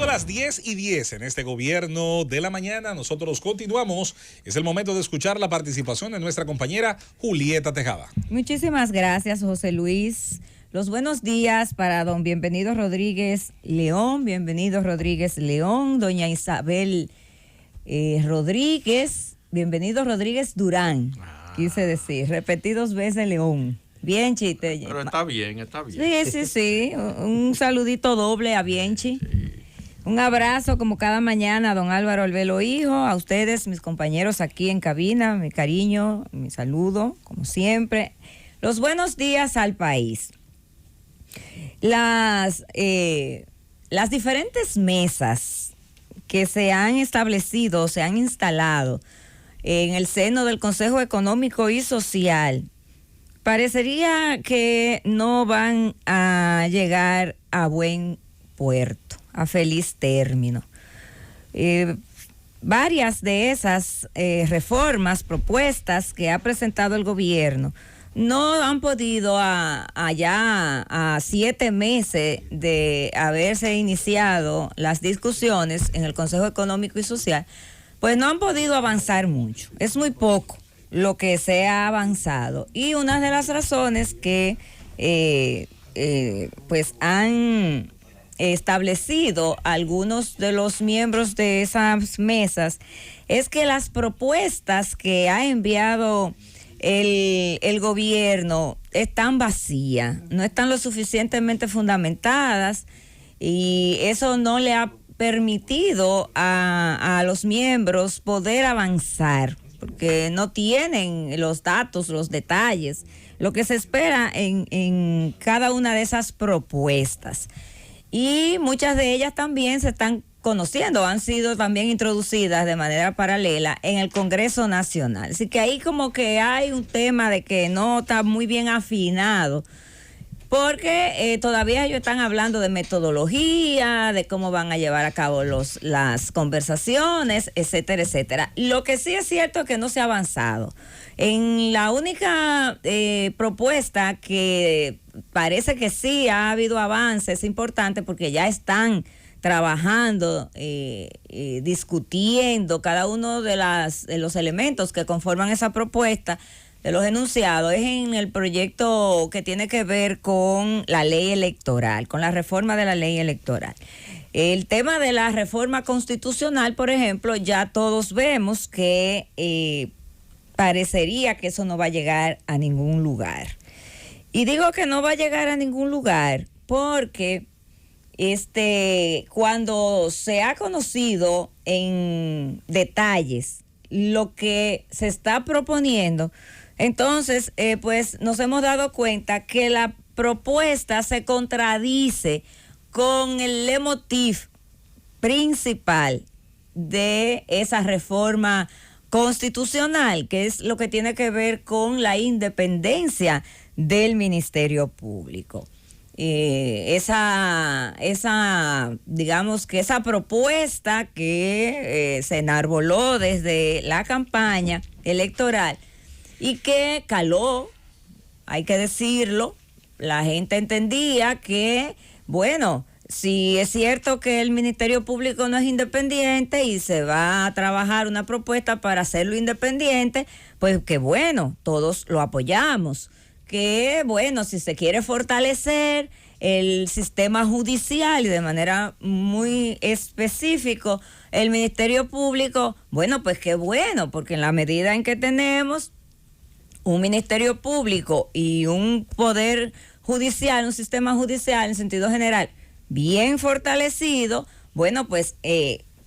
Siendo las 10:10 en este gobierno de la mañana, nosotros continuamos. Es el momento de escuchar la participación de nuestra compañera Julieta Tejada. Muchísimas gracias, José Luis. Los buenos días para don Bienvenido Rodríguez León, doña Isabel Rodríguez, Bienvenido Rodríguez Durán, quise decir, repetí 2 veces León. Bien, Chite. Pero está bien. Sí. Un saludito doble a Bienchi. Sí. Un abrazo como cada mañana a don Álvaro Albelo Hijo, a ustedes, mis compañeros aquí en cabina, mi cariño, mi saludo, como siempre. Los buenos días al país. Las diferentes mesas que se han establecido, se han instalado en el seno del Consejo Económico y Social, parecería que no van a llegar a buen puerto, a feliz término. Varias de esas reformas, propuestas que ha presentado el gobierno, no han podido allá a 7 meses de haberse iniciado las discusiones en el Consejo Económico y Social, pues no han podido avanzar mucho. Es muy poco lo que se ha avanzado. Y una de las razones que pues han establecido algunos de los miembros de esas mesas es que las propuestas que ha enviado el gobierno están vacías, no están lo suficientemente fundamentadas, y eso no le ha permitido a los miembros poder avanzar, porque no tienen los datos, los detalles, lo que se espera en cada una de esas propuestas. Y muchas de ellas también se están conociendo, han sido también introducidas de manera paralela en el Congreso Nacional. Así que ahí como que hay un tema de que no está muy bien afinado, porque todavía ellos están hablando de metodología, de cómo van a llevar a cabo las conversaciones, etcétera, etcétera. Lo que sí es cierto es que no se ha avanzado. En la única propuesta que parece que sí ha habido avances importantes, porque ya están trabajando, discutiendo cada uno de los elementos que conforman esa propuesta, de los enunciados, es en el proyecto que tiene que ver con la ley electoral, con la reforma de la ley electoral. El tema de la reforma constitucional, por ejemplo, ya todos vemos que parecería que eso no va a llegar a ningún lugar. Y digo que no va a llegar a ningún lugar porque cuando se ha conocido en detalles lo que se está proponiendo, entonces pues nos hemos dado cuenta que la propuesta se contradice con el leitmotiv principal de esa reforma constitucional, que es lo que tiene que ver con la independencia del Ministerio Público. Digamos que esa propuesta que se enarboló desde la campaña electoral y que caló, hay que decirlo, la gente entendía que, bueno, si es cierto que el Ministerio Público no es independiente y se va a trabajar una propuesta para hacerlo independiente, pues que bueno, todos lo apoyamos. Que bueno, si se quiere fortalecer el sistema judicial y de manera muy específico el Ministerio Público, bueno, pues qué bueno, porque en la medida en que tenemos un Ministerio Público y un poder judicial, un sistema judicial en sentido general bien fortalecido, bueno, pues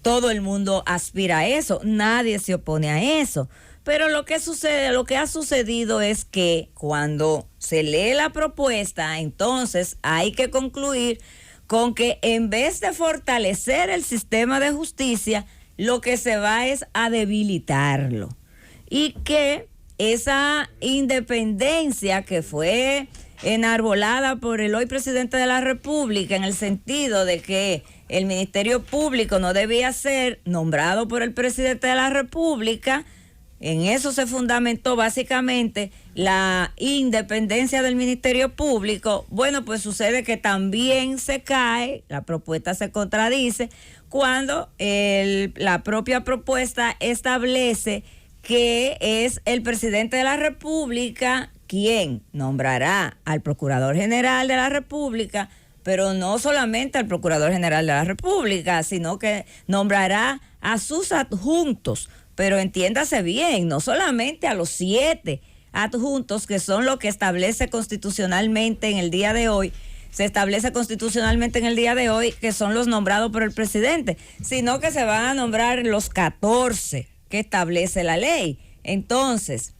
todo el mundo aspira a eso, nadie se opone a eso. Pero lo que ha sucedido es que cuando se lee la propuesta, entonces hay que concluir con que en vez de fortalecer el sistema de justicia, lo que se va es a debilitarlo. Y que esa independencia que fue enarbolada por el hoy presidente de la República, en el sentido de que el Ministerio Público no debía ser nombrado por el presidente de la República, En eso se fundamentó básicamente la independencia del Ministerio Público. Bueno, pues sucede que también se cae, la propuesta se contradice, cuando la propia propuesta establece que es el presidente de la República quien nombrará al Procurador General de la República, pero no solamente al Procurador General de la República, sino que nombrará a sus adjuntos. Pero entiéndase bien, no solamente a los 7 adjuntos, que son lo que establece constitucionalmente en el día de hoy, se establece constitucionalmente en el día de hoy que son los nombrados por el presidente, sino que se van a nombrar los 14 que establece la ley. Entonces,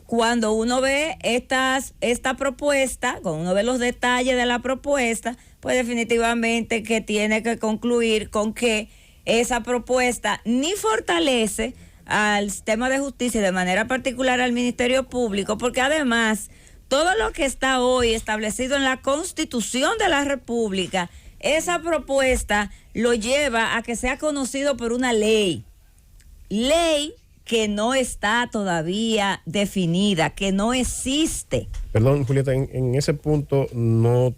cuando uno ve esta propuesta, cuando uno ve los detalles de la propuesta, pues definitivamente que tiene que concluir con que esa propuesta ni fortalece al sistema de justicia y de manera particular al Ministerio Público, porque además todo lo que está hoy establecido en la Constitución de la República, esa propuesta lo lleva a que sea conocido por una ley que no está todavía definida, que no existe. Perdón, Julieta, en ese punto no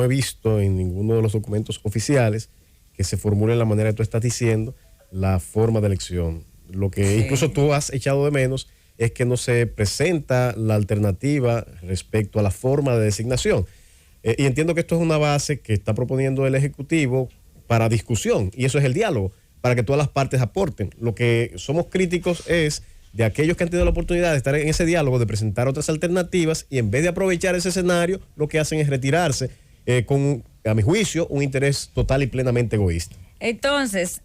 he visto en ninguno de los documentos oficiales que se formule de la manera que tú estás diciendo la forma de elección. Lo que incluso tú has echado de menos es que no se presenta la alternativa respecto a la forma de designación. Y entiendo que esto es una base que está proponiendo el Ejecutivo para discusión, y eso es el diálogo, para que todas las partes aporten. Lo que somos críticos es de aquellos que han tenido la oportunidad de estar en ese diálogo, de presentar otras alternativas, y en vez de aprovechar ese escenario, lo que hacen es retirarse con, a mi juicio, un interés total y plenamente egoísta. Entonces,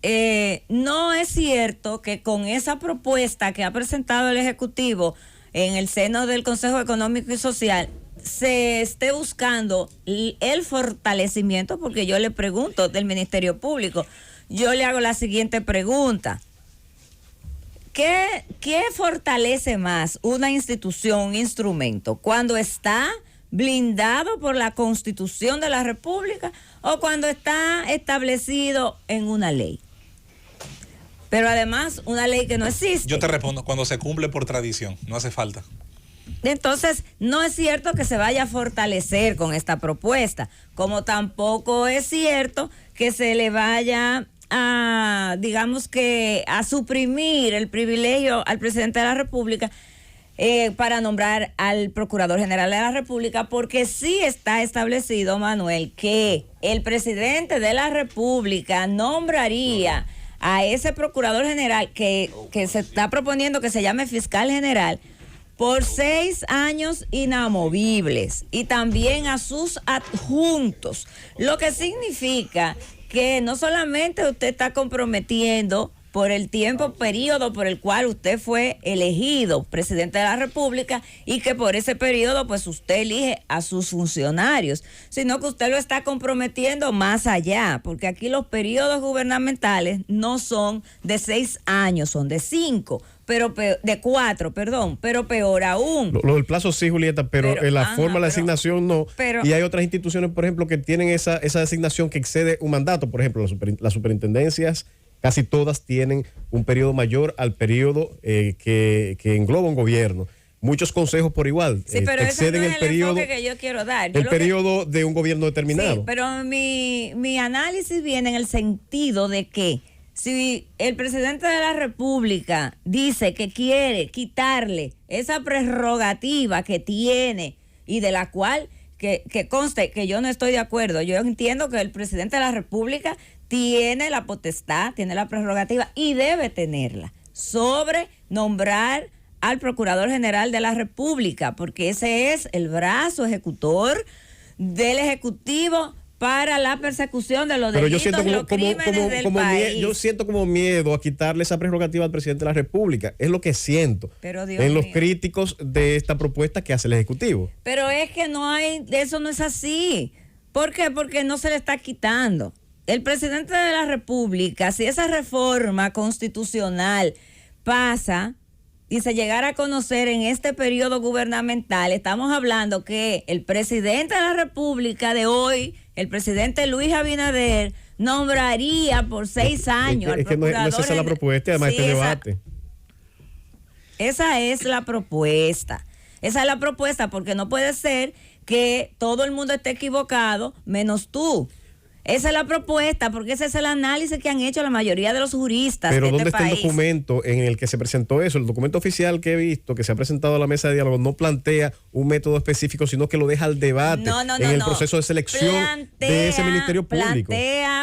no es cierto que con esa propuesta que ha presentado el Ejecutivo en el seno del Consejo Económico y Social se esté buscando el fortalecimiento, porque yo le pregunto del Ministerio Público, yo le hago la siguiente pregunta. ¿Qué fortalece más una institución, un instrumento, cuando está blindado por la Constitución de la República o cuando está establecido en una ley? Pero además, una ley que no existe. Yo te respondo, cuando se cumple por tradición, no hace falta. Entonces, no es cierto que se vaya a fortalecer con esta propuesta, como tampoco es cierto que se le vaya a, digamos que, a suprimir el privilegio al presidente de la República para nombrar al Procurador General de la República, porque sí está establecido, Manuel, que el presidente de la República nombraría a ese Procurador General que se está proponiendo que se llame Fiscal General por 6 años inamovibles, y también a sus adjuntos, lo que significa que no solamente usted está comprometiendo por el periodo por el cual usted fue elegido presidente de la República, y que por ese periodo pues usted elige a sus funcionarios, sino que usted lo está comprometiendo más allá, porque aquí los periodos gubernamentales no son de 6 años, son de 5, de 4, perdón, pero peor aún. Lo del plazo sí, Julieta, pero en la forma de la designación no. Y hay otras instituciones, por ejemplo, que tienen esa designación que excede un mandato. Por ejemplo, las superintendencias, casi todas tienen un periodo mayor al periodo que engloba un gobierno. Muchos consejos por igual exceden el periodo que yo quiero dar. El periodo de un gobierno determinado. Sí, pero mi análisis viene en el sentido de que si el presidente de la República dice que quiere quitarle esa prerrogativa que tiene y de la cual que conste que yo no estoy de acuerdo, yo entiendo que el presidente de la República tiene la potestad, tiene la prerrogativa y debe tenerla sobre nombrar al Procurador General de la República, porque ese es el brazo ejecutor del Ejecutivo para la persecución de los delitos y los crímenes del país. Yo siento como miedo a quitarle esa prerrogativa al presidente de la República. Es lo que siento en los críticos de esta propuesta que hace el Ejecutivo. Pero es que eso no es así. ¿Por qué? Porque no se le está quitando. El presidente de la República, si esa reforma constitucional pasa y se llegara a conocer en este periodo gubernamental, estamos hablando que el presidente de la República de hoy, el presidente Luis Abinader, nombraría por 6 años al procurador. Es que no es esa la propuesta, además este debate. Esa es la propuesta. Esa es la propuesta, porque no puede ser que todo el mundo esté equivocado, menos tú. Esa es la propuesta, porque ese es el análisis que han hecho la mayoría de los juristas. Pero de ¿dónde este está país? el documento en el que se presentó eso? El documento oficial que he visto, que se ha presentado a la mesa de diálogo, no plantea un método específico, sino que lo deja al debate en el proceso de selección de ese Ministerio Público.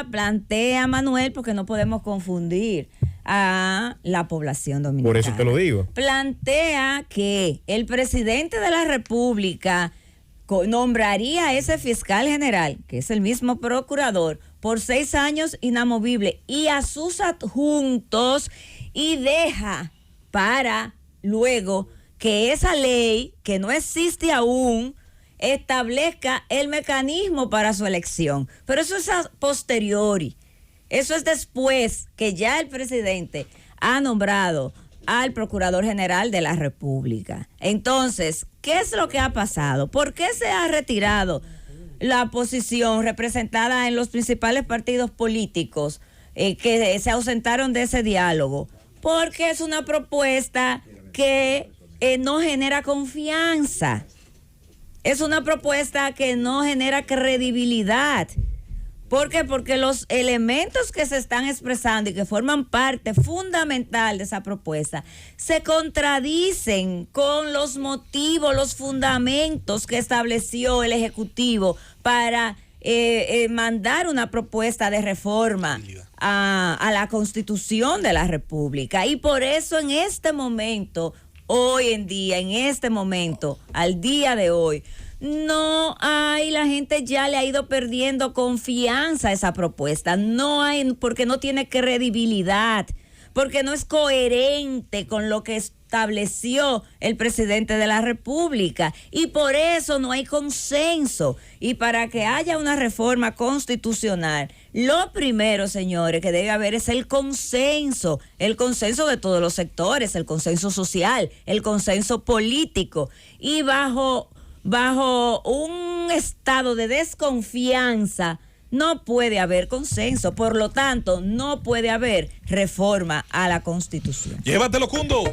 Plantea, Manuel, porque no podemos confundir a la población dominicana. Por eso te lo digo. Plantea que el presidente de la República nombraría a ese fiscal general, que es el mismo procurador, por 6 años inamovible, y a sus adjuntos, y deja para luego que esa ley, que no existe aún, establezca el mecanismo para su elección. Pero eso es a posteriori. Eso es después que ya el presidente ha nombrado al Procurador General de la República. Entonces, ¿qué es lo que ha pasado? ¿Por qué se ha retirado la posición representada en los principales partidos políticos que se ausentaron de ese diálogo? Porque es una propuesta que no genera confianza. Es una propuesta que no genera credibilidad. ¿Por qué? Porque los elementos que se están expresando y que forman parte fundamental de esa propuesta se contradicen con los motivos, los fundamentos que estableció el Ejecutivo para mandar una propuesta de reforma a la Constitución de la República. Y por eso en este momento, hoy en día, en este momento, al día de hoy, no hay, la gente ya le ha ido perdiendo confianza a esa propuesta. No hay, porque no tiene credibilidad, porque no es coherente con lo que estableció el presidente de la República. Y por eso no hay consenso. Y para que haya una reforma constitucional, lo primero, señores, que debe haber es el consenso de todos los sectores, el consenso social, el consenso político. Y bajo un estado de desconfianza no puede haber consenso, por lo tanto no puede haber reforma a la Constitución. Llévatelo, Cundo.